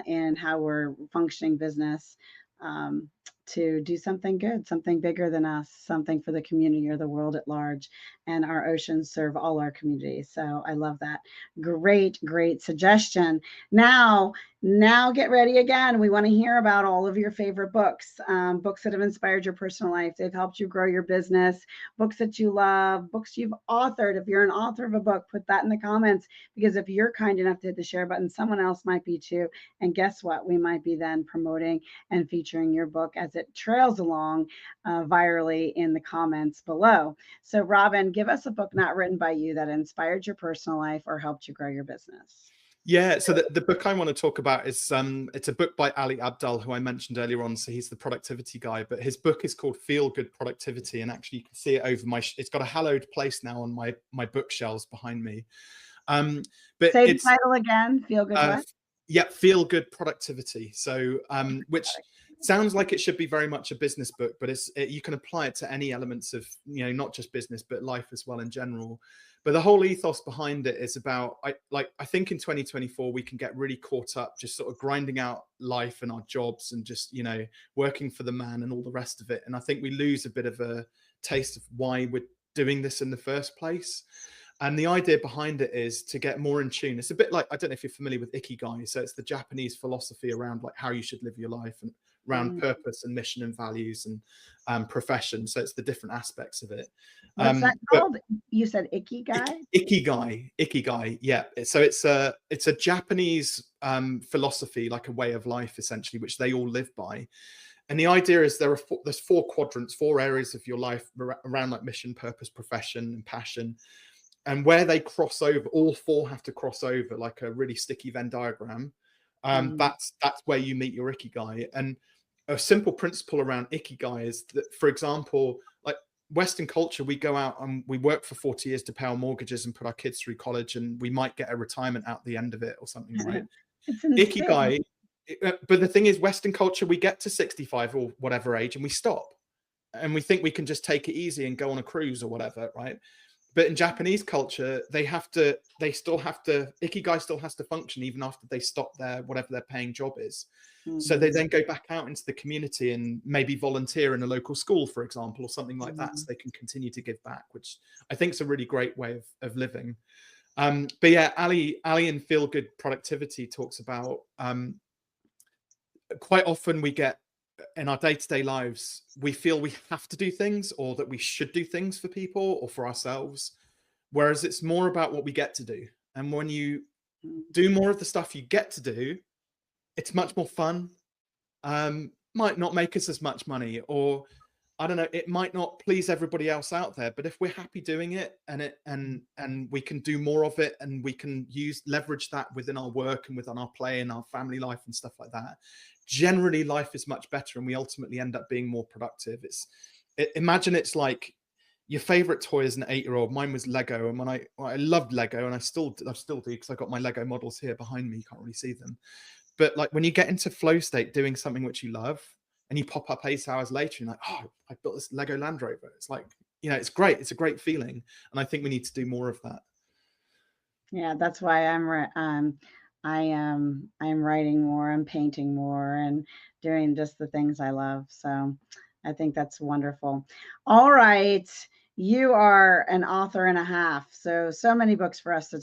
in how we're functioning business, um, to do something good, something bigger than us, something for the community or the world at large. And our oceans serve all our communities. So I love that. Great, great suggestion. Now, now get ready again. We want to hear about all of your favorite books, books that have inspired your personal life. They've helped you grow your business, books that you love, books you've authored. If you're an author of a book, put that in the comments because if you're kind enough to hit the share button, someone else might be too. And guess what? We might be then promoting and featuring your book as it trails along virally in the comments below. So, Robin, give us a book not written by you that inspired your personal life or helped you grow your business. Yeah, so the book I want to talk about is it's a book by Ali Abdaal, who I mentioned earlier on. So he's the productivity guy, but his book is called Feel Good Productivity, and actually you can see it over it's got a hallowed place now on my bookshelves behind me. But Say the it's title again. Feel good uh, what? yeah, Feel Good Productivity. So which sounds like it should be very much a business book, but you can apply it to any elements of, not just business but life as well in general. But the whole ethos behind it is about, I think in 2024 we can get really caught up just sort of grinding out life and our jobs and just working for the man and all the rest of it, and I think we lose a bit of a taste of why we're doing this in the first place. And the idea behind it is to get more in tune. It's a bit like, I don't know if you're familiar with ikigai. So it's the Japanese philosophy around, like, how you should live your life and around Mm. purpose and mission and values and profession. So it's the different aspects of it. What's that But called? You said icky guy? ikigai, yeah. So it's a Japanese philosophy, like a way of life essentially, which they all live by. And the idea is there's four quadrants, four areas of your life around, like, mission, purpose, profession, and passion. And where they cross over, all four have to cross over like a really sticky Venn diagram. Mm, That's where you meet your ikigai. And a simple principle around ikigai is that, for example, like Western culture, we go out and we work for 40 years to pay our mortgages and put our kids through college, and we might get a retirement out the end of it or something, right? it's insane. Ikigai, but the thing is, Western culture, we get to 65 or whatever age and we stop, and we think we can just take it easy and go on a cruise or whatever, right? But in Japanese culture, they still have to, ikigai still has to function even after they stop their whatever their paying job is. So they Mhm, then go back out into the community and maybe volunteer in a local school, for example, or something like that, so mhm. they can continue to give back, which I think is a really great way of living. But yeah, Ali in Feel Good Productivity talks about, quite often we get in our day-to-day lives, we feel we have to do things or that we should do things for people or for ourselves, whereas it's more about what we get to do. And when you Mm. do more of the stuff you get to do, it's much more fun. Might not make us as much money, or I don't know, it might not please everybody else out there, but if we're happy doing it, and we can do more of it, and we can leverage that within our work and within our play and our family life and stuff like that, generally life is much better, and we ultimately end up being more productive. Imagine it's like your favorite toy as an 8-year-old. Mine was Lego, and when I loved Lego, and I still do, because I got my Lego models here behind me. You can't really see them, but like when you get into flow state doing something which you love, and you pop up 8 hours later, and you're like, oh, I built this Lego Land Rover. It's like, it's great. It's a great feeling, and I think we need to do more of that. Yeah, that's why I'm writing more, I'm painting more, and doing just the things I love. So I think that's wonderful. All right. You are an author and a half. So many books for us to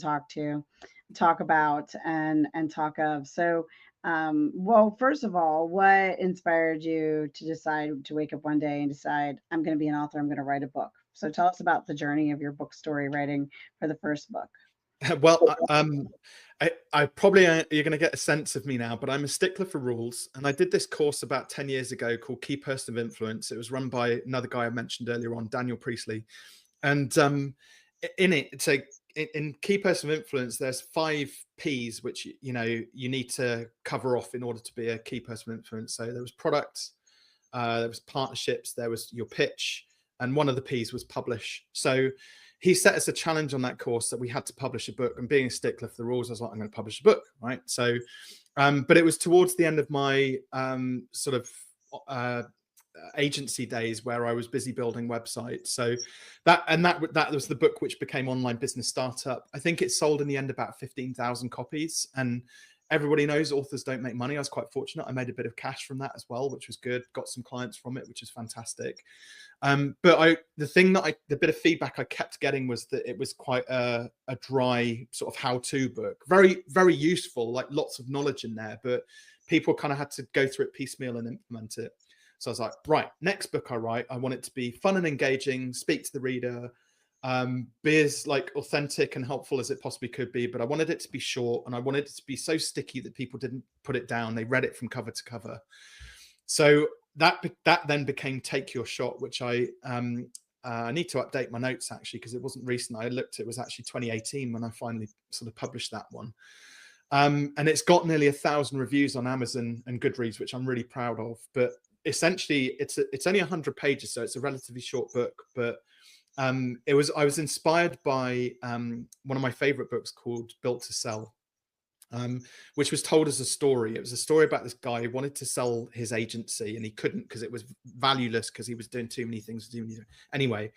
talk about and talk of. So well, first of all, what inspired you to decide to wake up one day and decide, I'm going to be an author, I'm going to write a book? So tell us about the journey of your book story writing for the first book. Well, I probably, you're going to get a sense of me now, but I'm a stickler for rules. And I did this course about 10 years ago called Key Person of Influence. It was run by another guy I mentioned earlier on, Daniel Priestley. And in it, it's in Key Person of Influence, there's 5 P's, which, you need to cover off in order to be a key person of influence. So there was products, there was partnerships, there was your pitch, and one of the P's was publish. So he set us a challenge on that course that we had to publish a book, and being a stickler for the rules, I was like, I'm going to publish a book, right? So, but it was towards the end of my sort of agency days where I was busy building websites. So that was the book which became Online Business Startup. I think it sold in the end about 15,000 copies, and everybody knows authors don't make money. I was quite fortunate. I made a bit of cash from that as well, which was good. Got some clients from it, which is fantastic. But the bit of feedback I kept getting was that it was quite a dry sort of how-to book. Very, very useful, like lots of knowledge in there, but people kind of had to go through it piecemeal and implement it. So I was like, right, next book I write, I want it to be fun and engaging, speak to the reader, be as like authentic and helpful as it possibly could be, but I wanted it to be short, and I wanted it to be so sticky that people didn't put it down. They read it from cover to cover. So that then became Take Your Shot, which I need to update my notes actually, because it wasn't recent. I looked, it was actually 2018 when I finally sort of published that one. And it's got nearly 1,000 reviews on Amazon and Goodreads, which I'm really proud of. But essentially, it's only 100 pages, so it's a relatively short book. But I was inspired by one of my favorite books called Built to Sell, which was told as a story. It was a story about this guy who wanted to sell his agency, and he couldn't because it was valueless, because he was doing too many things. Anyway,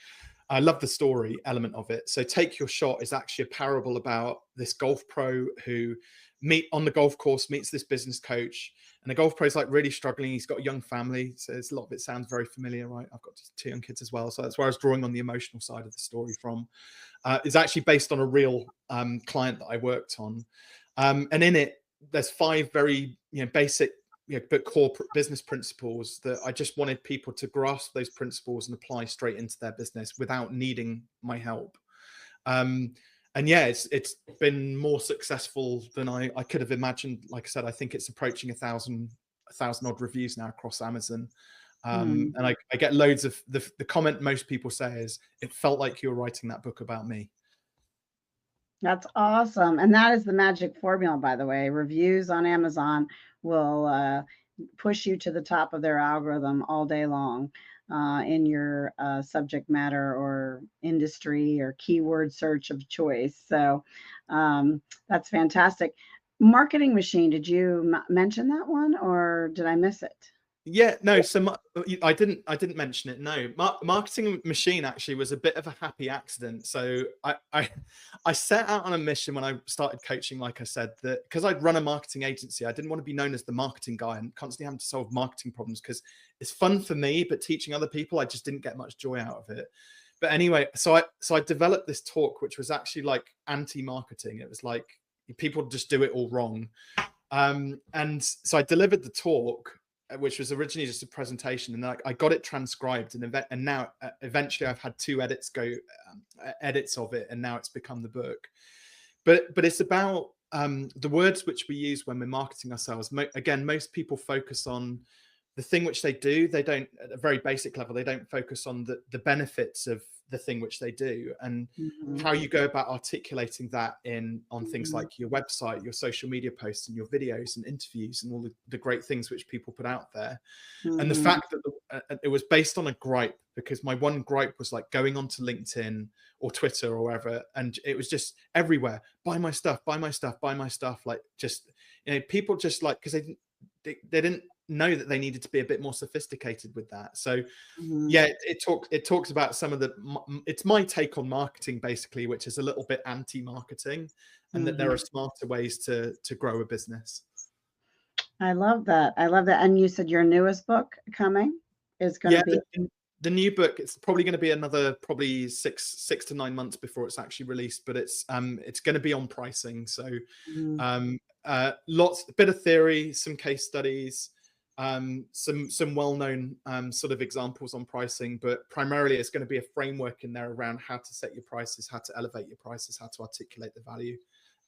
I love the story element of it. So Take Your Shot is actually a parable about this golf pro who on the golf course meets this business coach, and the golf pro is like really struggling. He's got a young family, so a lot of it sounds very familiar, right? I've got 2 young kids as well, so that's where I was drawing on the emotional side of the story from. It's actually based on a real client that I worked on, and in it there's 5 very basic but core business principles that I just wanted people to grasp those principles and apply straight into their business without needing my help. And yeah, it's been more successful than I could have imagined. Like I said, I think it's approaching 1,000 odd reviews now across Amazon. And I get loads of the comment most people say is, it felt like you were writing that book about me. That's awesome. And that is the magic formula, by the way. Reviews on Amazon will push you to the top of their algorithm all day long in your subject matter or industry or keyword search of choice. So that's fantastic. Marketing Machine, did you mention that one, or did I miss it? Yeah, no. So I didn't mention it. No, Marketing Machine actually was a bit of a happy accident. So I set out on a mission when I started coaching, like I said, that because I'd run a marketing agency, I didn't want to be known as the marketing guy and constantly having to solve marketing problems, because it's fun for me, but teaching other people, I just didn't get much joy out of it. But anyway, so I developed this talk, which was actually like anti-marketing. It was like people just do it all wrong. And so I delivered the talk. which was originally just a presentation, and I got it transcribed, and now eventually I've had 2 edits of it, and now it's become the book. But it's about the words which we use when we're marketing ourselves. Again, most people focus on the thing which they do. They don't, at a very basic level, they don't focus on the benefits of the thing which they do, and how you go about articulating that on things like your website, your social media posts, and your videos and interviews, and all the great things which people put out there. And the fact that it was based on a gripe, because my one gripe was like going onto LinkedIn or Twitter or wherever, and it was just everywhere, buy my stuff, buy my stuff, buy my stuff. Like, just, people just like, because they didn't know that they needed to be a bit more sophisticated with that. So yeah, it talks about some of it's my take on marketing, basically, which is a little bit anti-marketing, and that there are smarter ways to grow a business. I love that. I love that. And you said your newest book coming is going to be the new book. It's probably going to be another probably six to 9 months before it's actually released, but it's going to be on pricing. So a bit of theory, some case studies, some well-known sort of examples on pricing, but primarily it's going to be a framework in there around how to set your prices, how to elevate your prices, how to articulate the value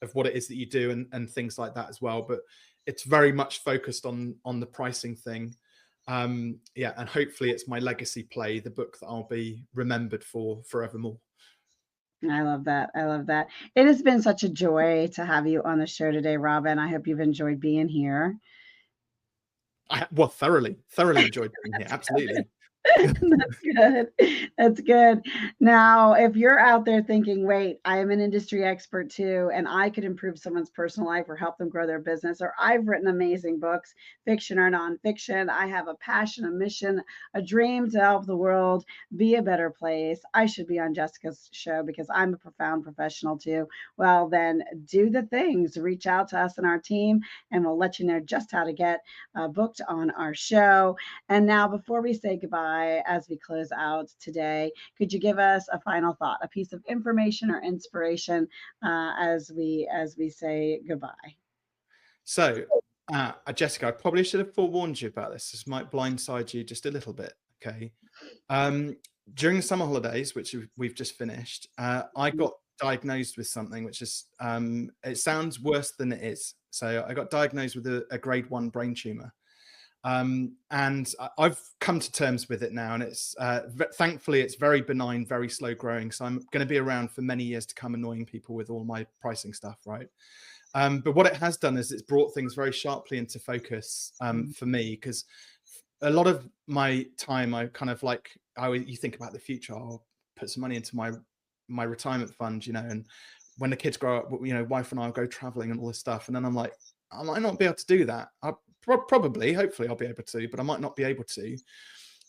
of what it is that you do, and things like that as well. But it's very much focused on the pricing thing. Yeah, and hopefully it's my legacy play, the book that I'll be remembered for forevermore. I love that. I love that. It has been such a joy to have you on the show today, Robin. I hope you've enjoyed being here. Well, thoroughly enjoyed being here. Absolutely. That's good. That's good. Now, if you're out there thinking, wait, I am an industry expert too, and I could improve someone's personal life or help them grow their business, or I've written amazing books, fiction or nonfiction, I have a passion, a mission, a dream to help the world be a better place, I should be on Jessica's show because I'm a profound professional too. Well, then do the things. Reach out to us and our team, and we'll let you know just how to get booked on our show. And now, before we say goodbye, as we close out today, could you give us a final thought, a piece of information or inspiration as we say goodbye? So, Jessica, I probably should have forewarned you about this. This might blindside you just a little bit. Okay. During the summer holidays, which we've just finished, I got diagnosed with something which is, it sounds worse than it is. So I got diagnosed with a grade 1 brain tumor. And I've come to terms with it now, and it's thankfully it's very benign, very slow growing. So I'm going to be around for many years to come, annoying people with all my pricing stuff, right? But what it has done is it's brought things very sharply into focus for me, because a lot of my time, I kind of like, you think about the future, I'll put some money into my retirement fund, and when the kids grow up, wife and I will go traveling and all this stuff, and then I'm like, I might not be able to do that. Hopefully I'll be able to, but I might not be able to.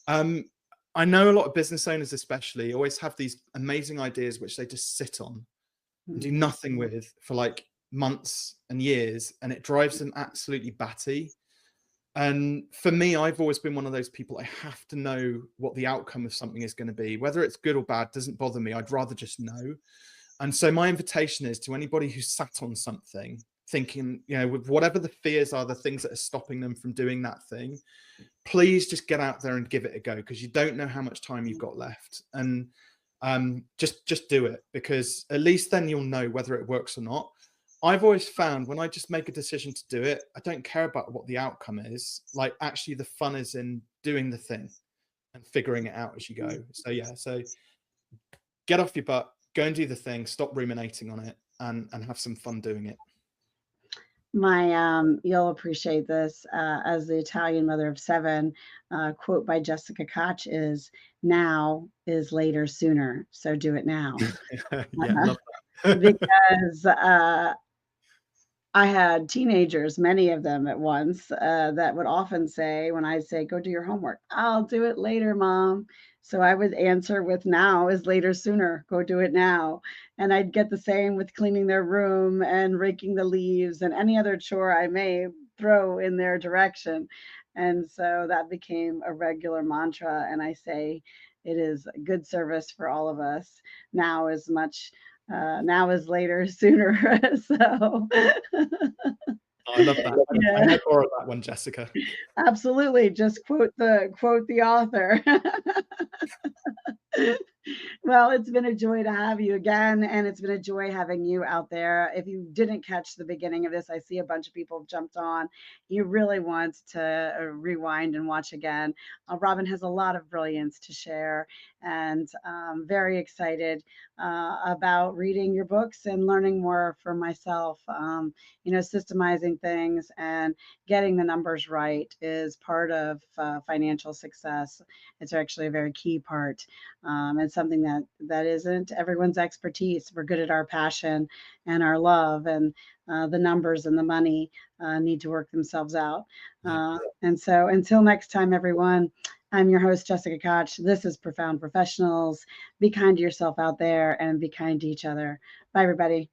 I know a lot of business owners especially always have these amazing ideas which they just sit on and do nothing with for like months and years, and it drives them absolutely batty. And for me, I've always been one of those people, I have to know what the outcome of something is going to be. Whether it's good or bad doesn't bother me. I'd rather just know. And so my invitation is to anybody who's sat on something thinking, with whatever the fears are, the things that are stopping them from doing that thing, please just get out there and give it a go, because you don't know how much time you've got left. And just do it, because at least then you'll know whether it works or not. I've always found when I just make a decision to do it, I don't care about what the outcome is. Like, actually the fun is in doing the thing and figuring it out as you go. So yeah, so get off your butt, go and do the thing, stop ruminating on it, and have some fun doing it. You'll appreciate this, as the Italian mother of 7, quote by Jessica Koch is, now is later sooner, so do it now. Yeah, love that. Because I had teenagers, many of them at once, that would often say, when I say, go do your homework, I'll do it later, mom. So I would answer with, now is later sooner, go do it now. And I'd get the same with cleaning their room and raking the leaves and any other chore I may throw in their direction. And so that became a regular mantra. And I say, it is good service for all of us. Now is later sooner. So I love that. I Yeah, might borrow that one, Jessica. absolutely. Just quote the author. Well, it's been a joy to have you again, and it's been a joy having you out there. If you didn't catch the beginning of this, I see a bunch of people jumped on. You really want to rewind and watch again. Robin has a lot of brilliance to share, and very excited about reading your books and learning more for myself. Systemizing things and getting the numbers right is part of financial success. It's actually a very key part, and something that isn't everyone's expertise. We're good at our passion and our love, and the numbers and the money need to work themselves out. And so, until next time, everyone. I'm your host, Jessica Koch. This is Profound Professionals. Be kind to yourself out there and be kind to each other. Bye, everybody.